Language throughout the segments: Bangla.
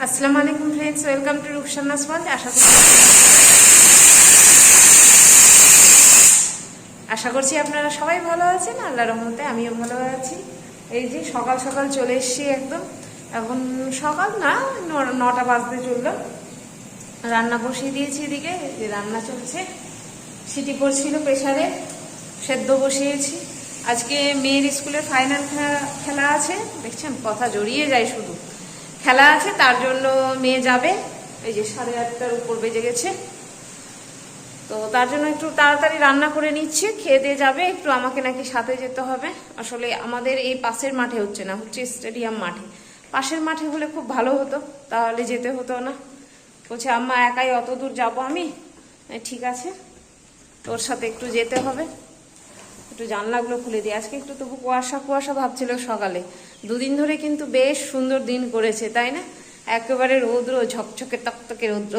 আসসালামু আলাইকুম ফ্রেন্ডস, ওয়েলকাম টু রুকসানাস ওয়ার্ল্ড। আশা করছি আপনারা সবাই ভালো আছেন। আল্লাহর রহমতে আমিও ভালো আছি। এই যে সকাল সকাল চলে এসেছি একদম। এখন সকাল না, 9টা বাজতে চললো। রান্না বসিয়ে দিয়েছি, এদিকে যে রান্না চলছে, সিটি পড়ছিল প্রেসারে, সেদ্ধ বসিয়েছি। আজকে মেয়ের স্কুলের ফাইনাল খেলা আছে, দেখছেন কথা জড়িয়ে যায়, শুধু খেলা আছে, তার জন্য মেয়ে যাবে। এই যে 8:30টার উপর বেজে গেছে, তো তার জন্য একটু তাড়াতাড়ি রান্না করে নিচ্ছে, খেয়ে দিয়ে যাবে। একটু আমাকে নাকি সাথে যেতে হবে। আসলে আমাদের এই পাশের মাঠে হচ্ছে না, হচ্ছে স্টেডিয়াম মাঠে। পাশের মাঠে হলে খুব ভালো হতো, তাহলে যেতে হতো না। বলছে আম্মা একাই অত দূর যাবো আমি? ঠিক আছে, তোর সাথে একটু যেতে হবে। একটু জানলাগুলো খুলে দিই। আজকে একটু তবু কুয়াশা কুয়াশা ভাবছিল সকালে। দুদিন ধরে কিন্তু বেশ সুন্দর দিন করেছে, তাই না? একেবারে রৌদ্র, ঝকঝকে তকতকে রৌদ্র।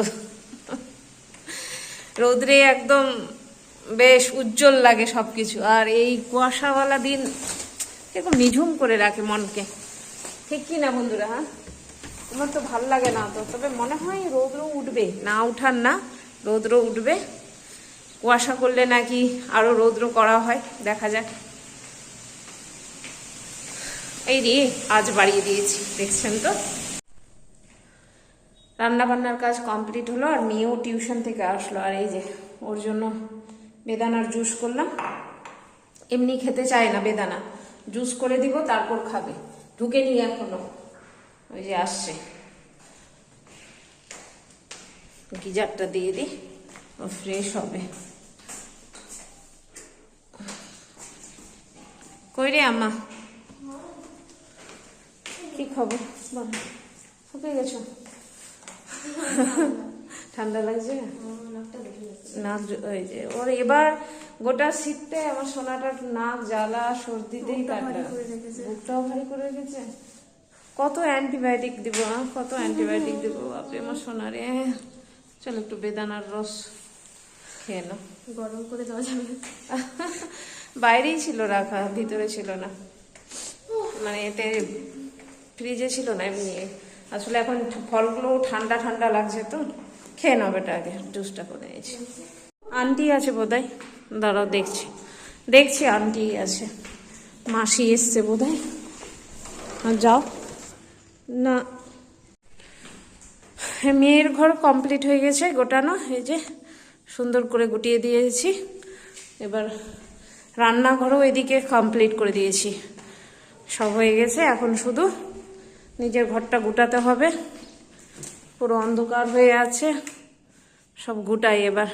রৌদ্রে একদম বেশ উজ্জ্বল লাগে সবকিছু। আর এই কুয়াশাওয়ালা দিন এরকম নিঝুম করে রাখে মনকে, ঠিক কি না বন্ধুরা? হ্যাঁ, তোমার তো ভাল লাগে না তো, তবে মনে হয় রৌদ্র উঠবে, না উঠার না, রৌদ্র উঠবে। কুয়াশা করলে নাকি আরো রৌদ্র করা হয়, দেখা যাক। এই রে, আজ বাড়িয়ে দিয়েছি, দেখছেন তো। রান্না বান্নার কাজ কমপ্লিট হলো, আর মেয়েও টিউশন থেকে আসলো। আর এই যে ওর জন্য বেদানার জুস করলাম। এমনি খেতে চায় না বেদানা, জুস করে দিব, তারপর খাবে। ঢুকেনি এখনো, ওই যে আসছে। গিজারটা দিয়ে দিই, ও ফ্রেশ হবে। কই রে আম্মা, কি খবর? শুকিয়ে গেছো? ঠান্ডা লাগছে নাক? ওই যে ওর এবার গোটা শীততে আমার সোনাটার নাক জ্বালা সর্দিতেই কাটলো, বুকটাও ভারী করে রেখেছে। কত অ্যান্টিবায়োটিক দিব, কত অ্যান্টিবায়োটিক দিব আপনি আমার সোনারে। চলো একটু বেদানার রস খেয়ে নাও। গরম করে দেওয়া যাবে? বাইরেই ছিল রাখা, ভিতরে ছিল না, মানে এতে ফ্রিজে ছিল না, এমনি। আসলে এখন ফলগুলো ঠান্ডা ঠান্ডা লাগছে, তো খেয়ে নাও বেটা, আগে জুসটা করে নিয়েছি। আন্টি আছে বোধহয়, দাঁড়াও দেখছি আন্টি আছে। মাসি এসছে বোধহয়। যাও না, মেয়ের ঘর কমপ্লিট হয়ে গেছে গোটানো, এই যে সুন্দর করে গুটিয়ে দিয়েছি। এবার রান্নাঘরও এদিকে কমপ্লিট করে দিয়েছি, সব হয়ে গেছে। এখন শুধু নিজের ঘরটা গুটাতে হবে, পুরো অন্ধকার হয়ে আছে, সব গুটাই এবার।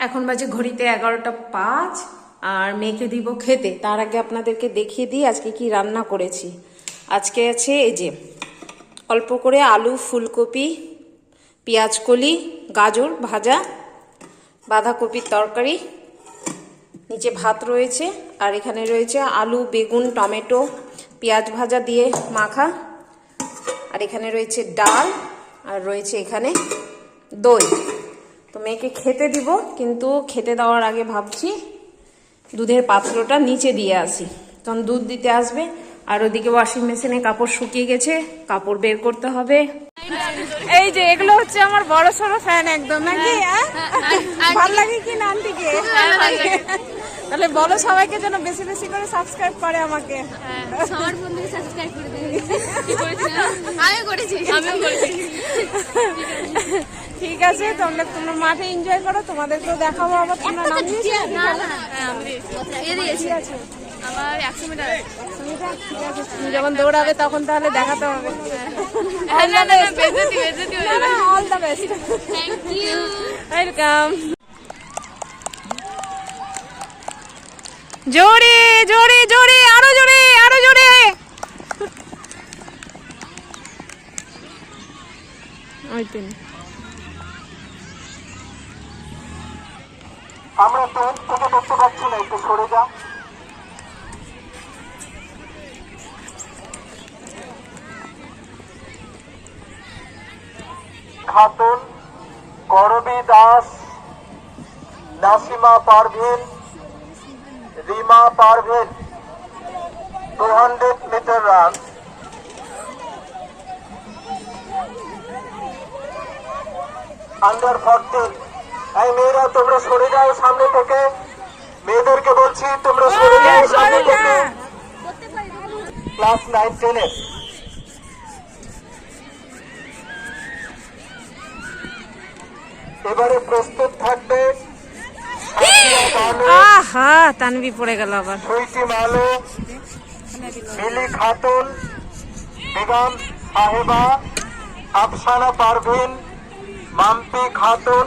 এখন বাজে ঘড়িতে 11টা 5, আর মেয়েকে দিব খেতে। তার আগে আপনাদেরকে দেখিয়ে দিই আজকে কি রান্না করেছি। আজকে আছে এই যে অল্প করে আলু, ফুলকপি, পেঁয়াজকলি, গাজর ভাজা, বাঁধাকপির তরকারি, নিচে ভাত রয়েছে, আর এখানে রয়েছে আলু, বেগুন, টমেটো, পেঁয়াজ ভাজা দিয়ে মাখা, আর এখানে রয়েছে ডাল, আর রয়েছে এখানে দই। তো মেয়েকে খেতে দিব, কিন্তু খেতে দেওয়ার আগে ভাবছি দুধের পাত্রটা নিচে দিয়ে আসি, তখন দুধ দিতে আসবে। আর ওদিকে ওয়াশিং মেশিনে কাপড় শুকিয়ে গেছে, কাপড় বের করতে হবে। এই যে এগুলো হচ্ছে আমার বড় সড়ো ফ্যান একদম, নাকি? ভালো লাগে কি না আন্টিকে? তাহলে বলো সবাইকে যেন বেশি বেশি করে সাবস্ক্রাইব করে আমাকে। সবার বন্ধুকে সাবস্ক্রাইব করে দেবে। কি করেছিস? আমিও করেছি। ঠিক আছে, তোমরা মাঠে এনজয় করো, তোমাদেরকেও দেখাবো আবার। তোমরা নাম দিয়েছো? ঠিক আছে, আমার 100 মিটার। ঠিক আছে, তুমি যখন দৌড়াবে তখন তাহলে দেখাতে হবে। All the best. Thank you, welcome. জোরে জোরে জোরে, আরো জোরে, আরো জোরে। ওই তিন আমরা ট্রেন থেকে দেখতে পাচ্ছি না, একটু সরে যা। Khatun, Karabi Das, Nasima Parvin, Rima Parvin, 200 metre run. Under 14, এই মেয়েরা তোমরা সরে যাও সামনে থেকে, মেয়েদেরকে বলছি তোমরা সরে যাও সামনে থেকে। ক্লাস 9, 10 এর এবারে প্রস্তুত থাকবে আহা, তানভি পড়ে গেল আবার। সুইটি মালো, মিলি খাতুন, বেগম সাহেবা, আফসানা পারভিন, মাম্পি খাতুন,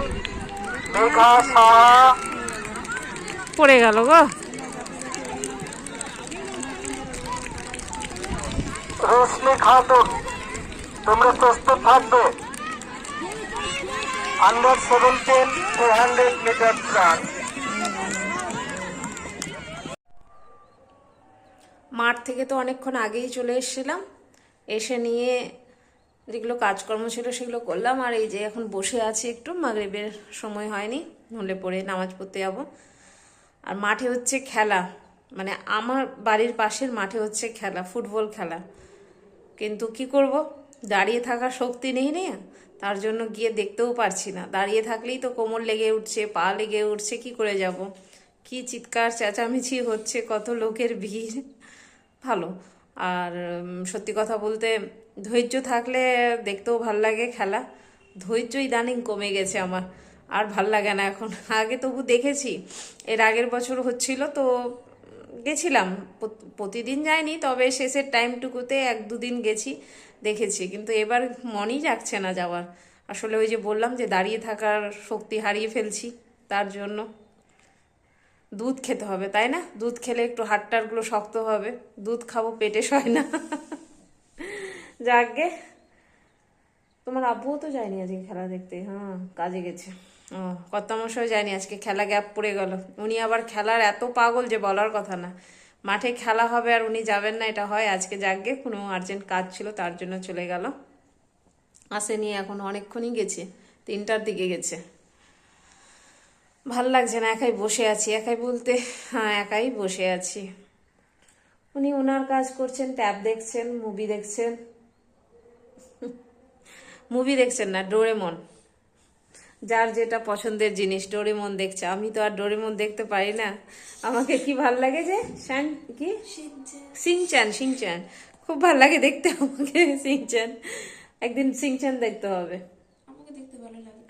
মেঘা সাহা, পড়ে গেল গো। রোশনি খাতুন। তোমরা প্রস্তুত থাকবে। Under 17 200 metre run. মাঠ থেকে তো অনেকক্ষণ আগেই চলে এসেছিলাম, এসে নিয়ে যেগুলো কাজকর্ম ছিল সেগুলো করলাম। আর এই যে এখন বসে আছি, একটু মাগরিবের সময় হয়নি, হলে পরে নামাজ পড়তে যাবো। আর মাঠে হচ্ছে খেলা, মানে আমার বাড়ির পাশের মাঠে হচ্ছে খেলা, ফুটবল খেলা। কিন্তু কি করব, দাঁড়িয়ে থাকার শক্তি নেই রে, তার জন্য গিয়ে দেখতেও পারছি না। দাঁড়িয়ে থাকলেই তো কোমর লেগে উঠছে, পা লেগে উঠছে, কি করে যাব। কি চিৎকার চেঁচামেচি হচ্ছে, কত লোকের ভিড়। ভালো। আর সত্যি কথা বলতে ধৈর্য থাকলে দেখতেও ভাল লাগে খেলা। ধৈর্য ইদানিং কমে গেছে আমার, আর ভাল লাগে না এখন। আগে তবু দেখেছি, এর আগের বছর হচ্ছিল তো গেছিলাম, প্রতিদিন যাইনি, তবে শেষের টাইমটুকুতে 1-2 দিন গেছি, দেখেছি। কিন্তু এবার মনই যাচ্ছে না যাওয়ার। আসলে ওই যে বললাম যে দাঁড়িয়ে থাকার শক্তি হারিয়ে ফেলছি, তার জন্য। দুধ খেতে হবে, তাই না? দুধ খেলে একটু হাড়টারগুলো শক্ত হবে। দুধ খাবো, পেটে সয় না। যাকগে, তোমার আব্বুও তো যায়নি আজকে খেলা দেখতে, হ্যাঁ কাজে গেছে। ও, কর্তামশাই যায়নি আজকে, খেলা গ্যাপ পড়ে গেল। উনি আবার খেলার এত পাগল যে বলার কথা না। মাঠে খেলা হবে আর উনি যাবেন না, এটা হয়? আজকে যাকগে, কোনো আর্জেন্ট কাজ ছিল তার জন্য চলে গেল, আসেনি এখন। অনেকক্ষণই গেছে, 3টার দিকে গেছে। ভাল লাগছে না, একাই বসে আছি। একাই বলতে হ্যাঁ, একাই বসে আছি। উনি ওনার কাজ করছেন, ট্যাব দেখছেন, মুভি দেখছেন। মুভি দেখছেন না, ডোরেমন, যার যেটা পছন্দের জিনিস, ডোরেমন দেখছে। আমি তো আর ডোরেমন দেখতে পারি না। আমাকে কি ভাল লাগে যে কি সিনচ্যান, সিনচ্যান খুব ভাল লাগে দেখতে আমাকে। সিনচ্যান, একদিন সিনচ্যান দেখতে হবে।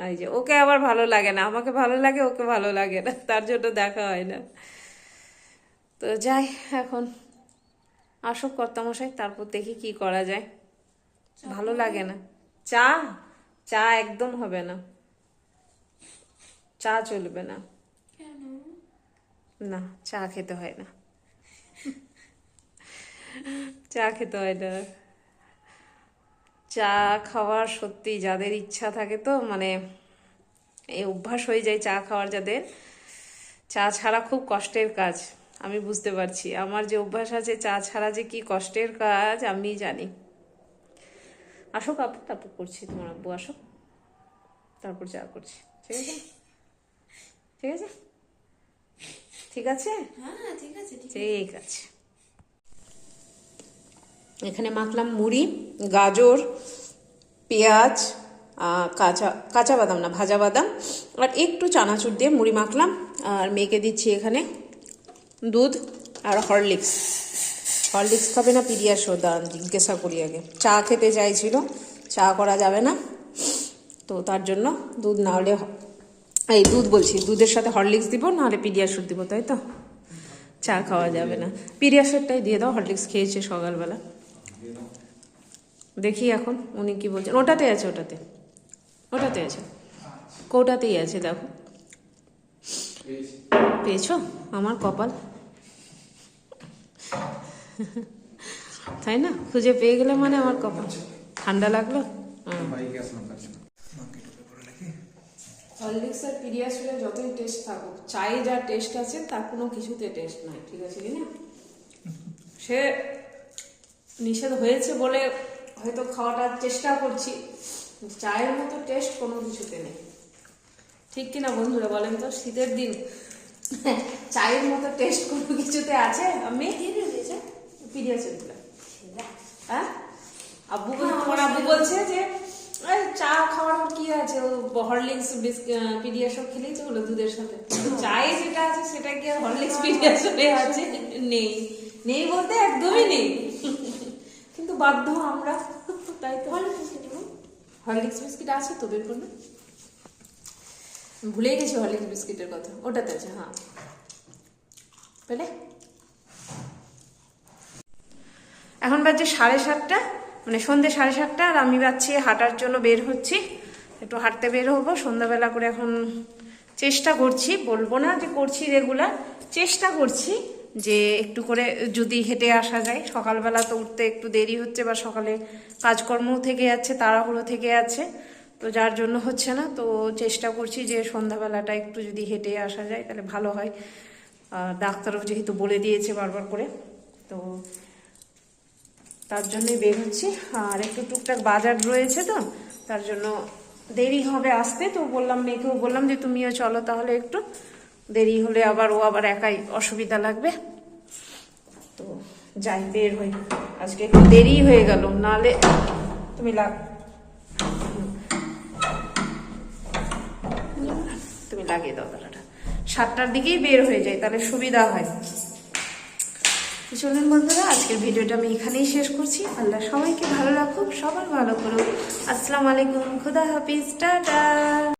এই যে ওকে আবার ভালো লাগে না, আমাকে ভালো লাগে, ওকে ভালো লাগে না, তার জন্য দেখা হয় না। তো যাই, এখন আসুক কর্তামশাই, তারপর দেখি কি করা যায়। ভালো লাগে না। চা, চা একদম হবে না, চা চলবে না। না, চা খেতে হয় না, চা খেতে হয় না। চা খাওয়ার সত্যি যাদের ইচ্ছা থাকে, তো মানে এই অভ্যাস হয়ে যায় চা খাওয়ার যাদের, চা ছাড়া খুব কষ্টের কাজ। আমি বুঝতে পারছি, আমার যে অভ্যাস আছে চা ছাড়া যে কি কষ্টের কাজ আমি জানি। আসুক আপু, তারপর করছি, তোমার আব্বু আসুক, তারপর চা করছি। ঠিক আছে, ঠিক আছে, ঠিক আছে, ঠিক আছে। এখানে মাখলাম মুড়ি, গাজর, পেঁয়াজ, কাঁচা কাঁচা বাদাম না, ভাজা বাদাম, আর একটু চানাচুর দিয়ে মুড়ি মাখলাম। আর মেয়েকে দিচ্ছি এখানে দুধ আর হরলিক্স। হরলিক্স খাবে না পিডিয়াশোর? দাঁড়ান জিজ্ঞাসা করি আগে। চা খেতে চাইছিল, চা করা যাবে না, তো তার জন্য দুধ না হলে এই দুধ বলছি, দুধের সাথে হরলিক্স দিব, নাহলে পিডিয়াশিওর দিব, তাই তো? চা খাওয়া যাবে না, পিডিয়াশিওরটাই দিয়ে দাও, হরলিক্স খেয়েছে সকালবেলা। দেখি এখন উনি কি বলছেন। ওটাতে আছে, ওটাতে আছে, কোটাতেই আছে, দেখো। পেয়েছো? আমার কপাল, তাই না? খুঁজে পেয়ে গেলে মানে আমার কপাল। ঠান্ডা লাগলো। হরলিক্স আর পিডিয়াশিওরে যতই টেস্ট থাকুক, চায়ে যা টেস্ট আছে তার কোনো কিছুতে টেস্ট নাই, ঠিক আছে কি না? সে নিষেধ হয়েছে বলে হয়তো খাওয়াটার চেষ্টা করছি, চায়ের মতো টেস্ট কোনো কিছুতে নেই, ঠিক কিনা বন্ধুরা বলেন তো? শীতের দিন চায়ের মতো টেস্ট কোনো কিছুতে আছে? আমি পিডিয়াশিওর দিলাম। হ্যাঁ, আব্বু তোমার আব্বু বলছে যে চা খাওয়ার কি আছে, হরলিক্স পিডিয়াশিওর খেলেই তো হলো দুধের সাথে। চায়ে যেটা আছে সেটা কি আর হরলিক্স পিডিয়াশিওরে আছে? নেই, নেই বলতে একদমই নেই, কিন্তু বাধ্য আমরা, তাই তো। হরলিক্স বিস্কিট আছে তো, বের করলে। ভুলে গেছি হরলিক্স বিস্কিটের কথা, ওটাতে আছে। হ্যাঁ, পেলে। এখন বাজে 7:30, মানে সন্ধ্যে 7:30, আর আমি যাচ্ছি হাঁটার জন্য, বের হচ্ছি, একটু হাঁটতে বের হবো সন্ধ্যাবেলা করে। এখন চেষ্টা করছি, বলবো না যে করছি রেগুলার, চেষ্টা করছি যে একটু করে যদি হেঁটে আসা যায়। সকালবেলা তো উঠতে একটু দেরি হচ্ছে, বা সকালে কাজকর্ম থেকে যাচ্ছে, তাড়াহুড়ো থেকে যাচ্ছে, তো যার জন্য হচ্ছে না। তো চেষ্টা করছি যে সন্ধ্যাবেলাটা একটু যদি হেঁটে আসা যায় তাহলে ভালো হয়। ডাক্তারও যেহেতু বলে দিয়েছে বারবার করে, তো তার জন্যই বের হচ্ছি। আর একটু টুকটাক বাজার রয়েছে, তো তার জন্য দেরি হবে আসতে। তো বললাম, মেয়েকেও বললাম যে তুমিও চলো তাহলে, একটু দেরি হলে আবার ও আবার একাই অসুবিধা লাগবে। তো যাই, বের হই। আজকে একটু দেরি হয়ে গেল, নাহলে তুমি লাগিয়ে দাও তারাটা। 7টার দিকেই বের হয়ে যায়, তাহলে সুবিধা হয়। চলুন বন্ধুরা, আজকের ভিডিওটা আমি এখানেই শেষ করছি। আল্লাহ সবাইকে ভালো রাখুক, সবার ভালো করুক। আসসালামু আলাইকুম, খুদা হাফিজ, টাটা।